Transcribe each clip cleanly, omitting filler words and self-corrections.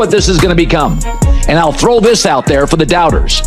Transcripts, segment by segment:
what this is going to become. And I'll throw this out there for the doubters.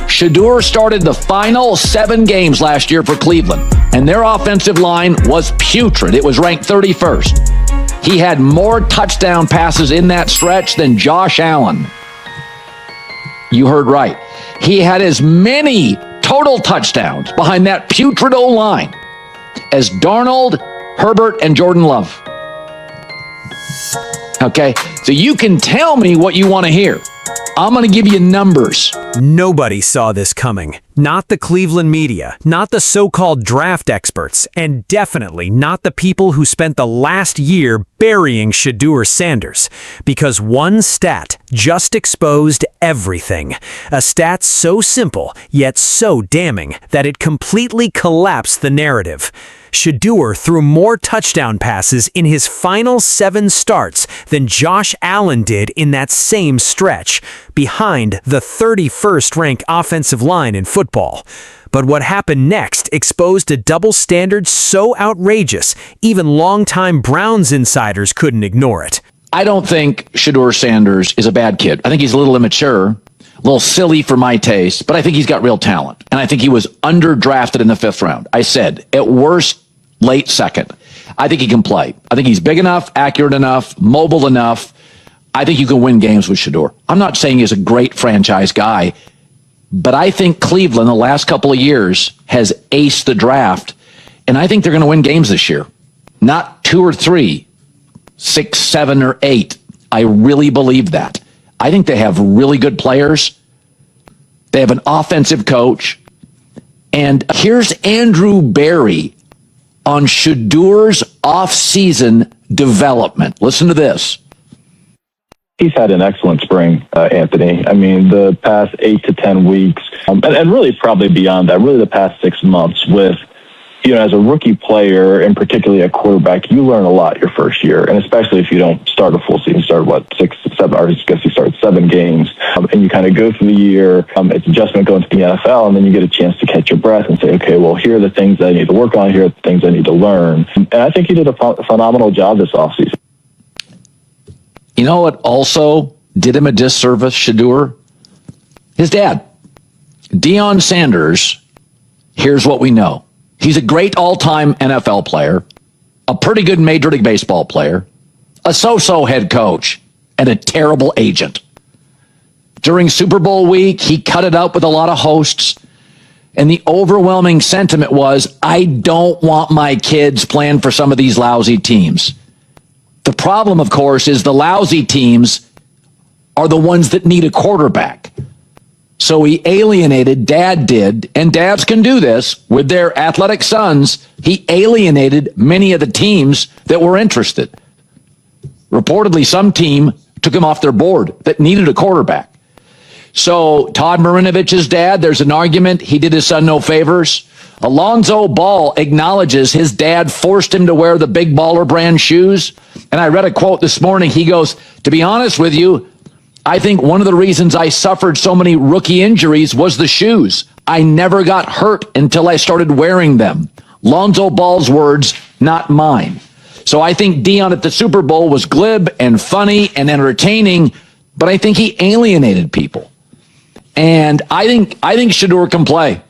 Shedeur started the final 7 games last year for Cleveland, and their offensive line was putrid. It was ranked 31st. He had more touchdown passes in that stretch than Josh Allen. You heard right. He had as many total touchdowns behind that putrid O-line as Darnold, Herbert, and Jordan Love. Okay, so you can tell me what you want to hear. I'm going to give you numbers. Nobody saw this coming. Not the Cleveland media, not the so-called draft experts, and definitely not the people who spent the last year burying Shedeur Sanders. Because one stat just exposed everything. A stat so simple, yet so damning, that it completely collapsed the narrative. Shedeur threw more touchdown passes in his final 7 starts than Josh Allen did in that same stretch, behind the 31st ranked offensive line in football. But what happened next exposed a double standard so outrageous, even longtime Browns insiders couldn't ignore it. I don't think Shedeur Sanders is a bad kid. I think he's a little immature, a little silly for my taste, but I think he's got real talent. And I think he was underdrafted in the 5th round. I said, at worst, late 2nd. I think he can play. I think he's big enough, accurate enough, mobile enough. I think you can win games with Shedeur. I'm not saying he's a great franchise guy, but I think Cleveland the last couple of years has aced the draft, and I think they're going to win games this year. Not 2 or 3, 6, 7, or 8. I really believe that. I think they have really good players. They have an offensive coach. And here's Andrew Berry on Shedeur's off-season development. Listen to this. He's had an excellent spring, Anthony. I mean, the past 8 to 10 weeks, and really probably beyond that, really the past 6 months with, as a rookie player, and particularly at quarterback, you learn a lot your first year, and especially if you don't start a full season, start 6, 7, or I guess you start 7 games, and you kind of go through the year, it's adjustment going to the NFL, and then you get a chance to catch your breath and say, okay, well, here are the things that I need to work on, here are the things I need to learn. And I think he did a phenomenal job this offseason. You know what also did him a disservice, Shedeur? His dad. Deion Sanders, here's what we know. He's a great all-time NFL player, a pretty good Major League Baseball player, a so-so head coach, and a terrible agent. During Super Bowl week, he cut it up with a lot of hosts, and the overwhelming sentiment was, I don't want my kids playing for some of these lousy teams. The problem, of course, is the lousy teams are the ones that need a quarterback. So he alienated, Dad did, and dads can do this with their athletic sons. He alienated many of the teams that were interested. Reportedly, some team took him off their board that needed a quarterback. So Todd Marinovich's dad, there's an argument, he did his son no favors. Alonzo Ball acknowledges his dad forced him to wear the Big Baller brand shoes. And I read a quote this morning. He goes, to be honest with you, I think one of the reasons I suffered so many rookie injuries was the shoes. I never got hurt until I started wearing them. Lonzo Ball's words, not mine. So I think Deion at the Super Bowl was glib and funny and entertaining, but I think he alienated people. And I think Shedeur can play.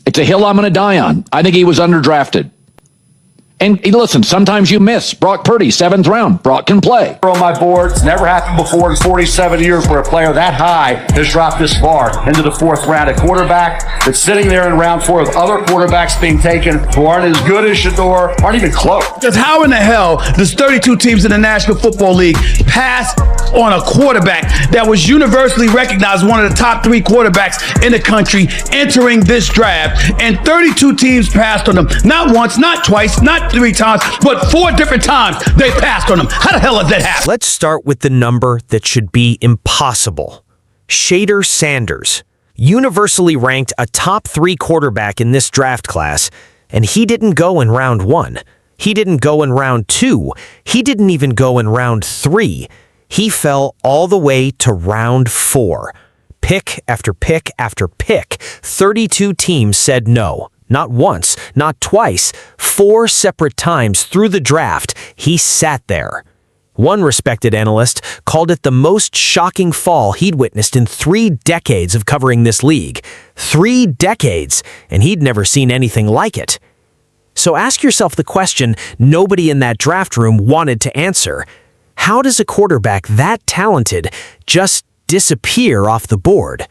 It's a hill I'm going to die on. I think he was underdrafted. And listen, sometimes you miss. Brock Purdy, 7th round. Brock can play. On my board, it's never happened before in 47 years where a player that high has dropped this far into the 4th round. A quarterback that's sitting there in round 4 with other quarterbacks being taken who aren't as good as Shedeur, aren't even close. Because how in the hell does 32 teams in the National Football League pass on a quarterback that was universally recognized one of the top 3 quarterbacks in the country entering this draft, and 32 teams passed on him, not once, not twice, not 3 times, but 4 different times they passed on him. How the hell did that happen? Let's start with the number that should be impossible. Shedeur Sanders, universally ranked a top 3 quarterback in this draft class, and he didn't go in round 1. He didn't go in round 2. He didn't even go in round 3. He fell all the way to round 4. Pick after pick after pick, 32 teams said no. Not once, not twice, 4 separate times through the draft, he sat there. One respected analyst called it the most shocking fall he'd witnessed in 3 decades of covering this league. 3 decades, and he'd never seen anything like it. So ask yourself the question nobody in that draft room wanted to answer. How does a quarterback that talented just disappear off the board?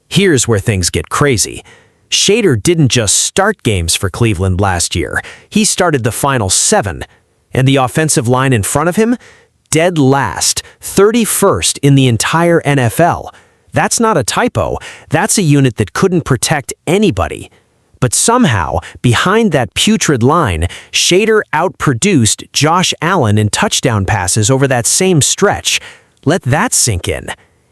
Here's where things get crazy. Shedeur didn't just start games for Cleveland last year. He started the final 7. And the offensive line in front of him? Dead last, 31st in the entire NFL. That's not a typo. That's a unit that couldn't protect anybody. But somehow, behind that putrid line, Shedeur outproduced Josh Allen in touchdown passes over that same stretch. Let that sink in.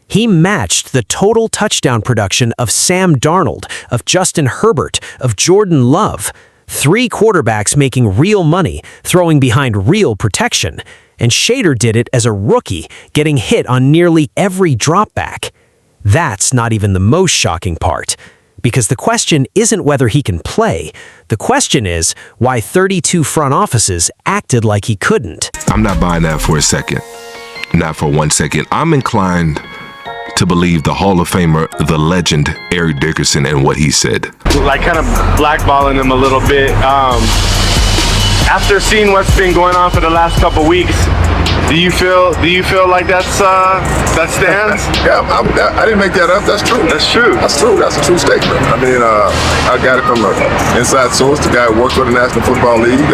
He matched the total touchdown production of Sam Darnold, of Justin Herbert, of Jordan Love. 3 quarterbacks making real money, throwing behind real protection. And Shedeur did it as a rookie, getting hit on nearly every dropback. That's not even the most shocking part. Because the question isn't whether he can play. The question is why 32 front offices acted like he couldn't. I'm not buying that for a second. Not for 1 second. I'm inclined to believe the Hall of Famer, the legend, Eric Dickerson, and what he said. Like kind of blackballing him a little bit. After seeing what's been going on for the last couple weeks, do you feel like that stands? Yeah, I didn't make that up. That's true. That's true. That's true. That's a true statement. I mean, I got it from an inside source. The guy who worked for the National Football League.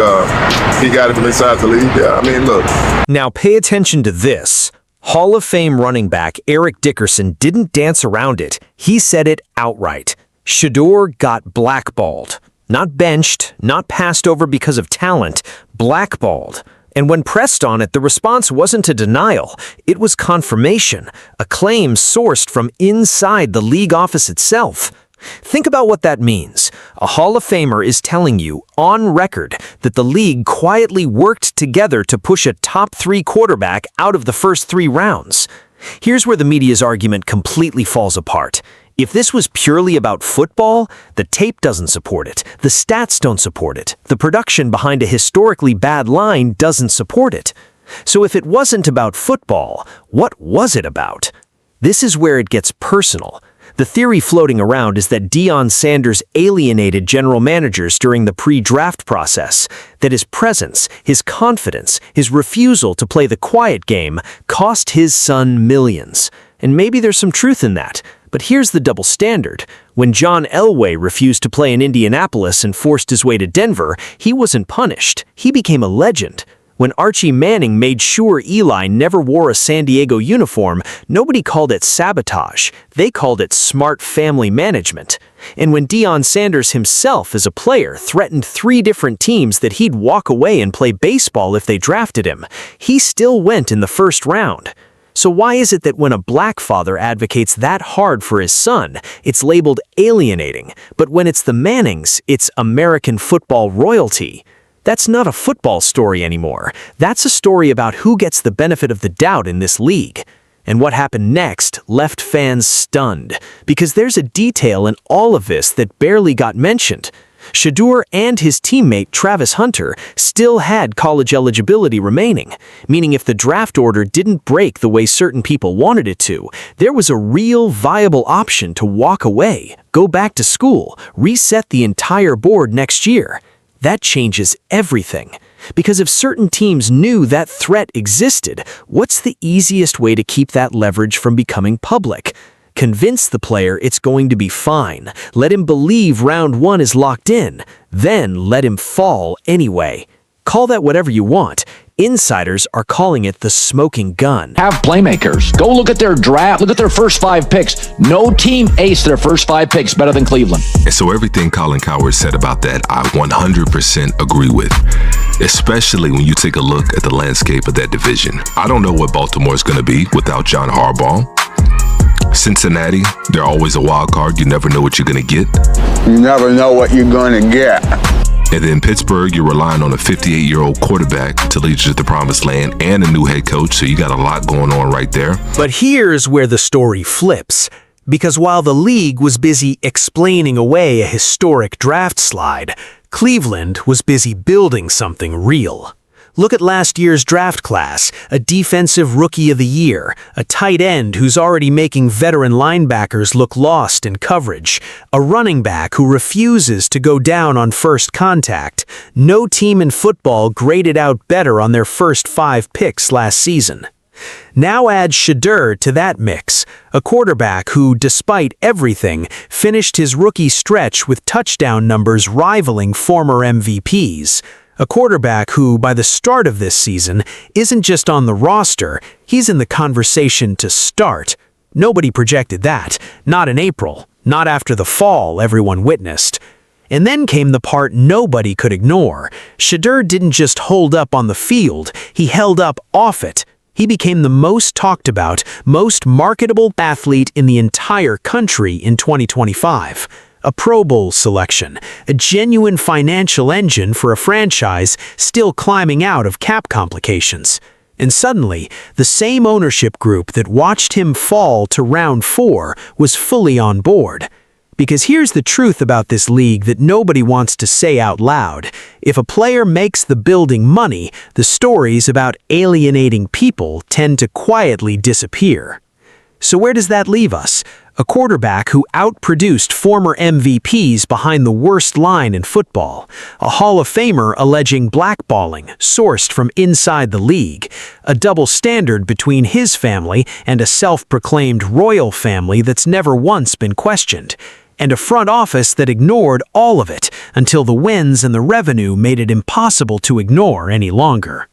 He got it from inside the league. Yeah, I mean, look. Now pay attention to this. Hall of Fame running back Eric Dickerson didn't dance around it. He said it outright. Shedeur got blackballed. Not benched, not passed over because of talent, blackballed. And when pressed on it, the response wasn't a denial. It was confirmation, a claim sourced from inside the league office itself. Think about what that means. A Hall of Famer is telling you, on record, that the league quietly worked together to push a top 3 quarterback out of the first 3 rounds. Here's where the media's argument completely falls apart. If this was purely about football, the tape doesn't support it, the stats don't support it, the production behind a historically bad line doesn't support it. So if it wasn't about football, what was it about? This is where it gets personal. The theory floating around is that Deion Sanders alienated general managers during the pre-draft process, that his presence, his confidence, his refusal to play the quiet game cost his son millions. And maybe there's some truth in that. But here's the double standard. When John Elway refused to play in Indianapolis and forced his way to Denver, he wasn't punished. He became a legend. When Archie Manning made sure Eli never wore a San Diego uniform, nobody called it sabotage. They called it smart family management. And when Deion Sanders himself as a player threatened 3 different teams that he'd walk away and play baseball if they drafted him, he still went in the first round. So why is it that when a black father advocates that hard for his son, it's labeled alienating, but when it's the Mannings, it's American football royalty? That's not a football story anymore. That's a story about who gets the benefit of the doubt in this league. And what happened next left fans stunned, because there's a detail in all of this that barely got mentioned. Shedeur and his teammate Travis Hunter still had college eligibility remaining, meaning if the draft order didn't break the way certain people wanted it to, there was a real viable option to walk away, go back to school, reset the entire board next year. That changes everything. Because if certain teams knew that threat existed, what's the easiest way to keep that leverage from becoming public? Convince the player it's going to be fine. Let him believe round 1 is locked in. Then let him fall anyway. Call that whatever you want. Insiders are calling it the smoking gun. Have playmakers. Go look at their draft. Look at their first 5 picks. No team aced their first 5 picks better than Cleveland. And so everything Colin Cowherd said about that, I 100% agree with. Especially when you take a look at the landscape of that division. I don't know what Baltimore is going to be without John Harbaugh. Cincinnati, they're always a wild card. You never know what you're going to get. You never know what you're going to get. And then Pittsburgh, you're relying on a 58-year-old quarterback to lead you to the promised land and a new head coach, so you got a lot going on right there. But here's where the story flips. Because while the league was busy explaining away a historic draft slide, Cleveland was busy building something real. Look at last year's draft class, a defensive rookie of the year, a tight end who's already making veteran linebackers look lost in coverage, a running back who refuses to go down on first contact. No team in football graded out better on their first 5 picks last season. Now add Shedeur to that mix, a quarterback who, despite everything, finished his rookie stretch with touchdown numbers rivaling former MVPs. A quarterback who, by the start of this season, isn't just on the roster, he's in the conversation to start. Nobody projected that, not in April, not after the fall everyone witnessed. And then came the part nobody could ignore. Shedeur didn't just hold up on the field, he held up off it. He became the most talked about, most marketable athlete in the entire country in 2025. A Pro Bowl selection, a genuine financial engine for a franchise still climbing out of cap complications. And suddenly, the same ownership group that watched him fall to round 4 was fully on board. Because here's the truth about this league that nobody wants to say out loud. If a player makes the building money, the stories about alienating people tend to quietly disappear. So where does that leave us? A quarterback who outproduced former MVPs behind the worst line in football. A Hall of Famer alleging blackballing sourced from inside the league. A double standard between his family and a self-proclaimed royal family that's never once been questioned. And a front office that ignored all of it until the wins and the revenue made it impossible to ignore any longer.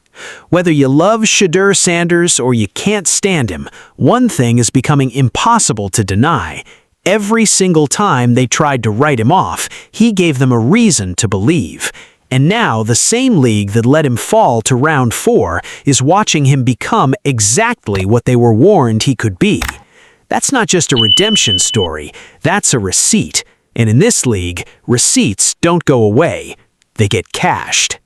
Whether you love Shedeur Sanders or you can't stand him, one thing is becoming impossible to deny. Every single time they tried to write him off, he gave them a reason to believe. And now the same league that let him fall to round 4 is watching him become exactly what they were warned he could be. That's not just a redemption story, that's a receipt. And in this league, receipts don't go away, they get cashed.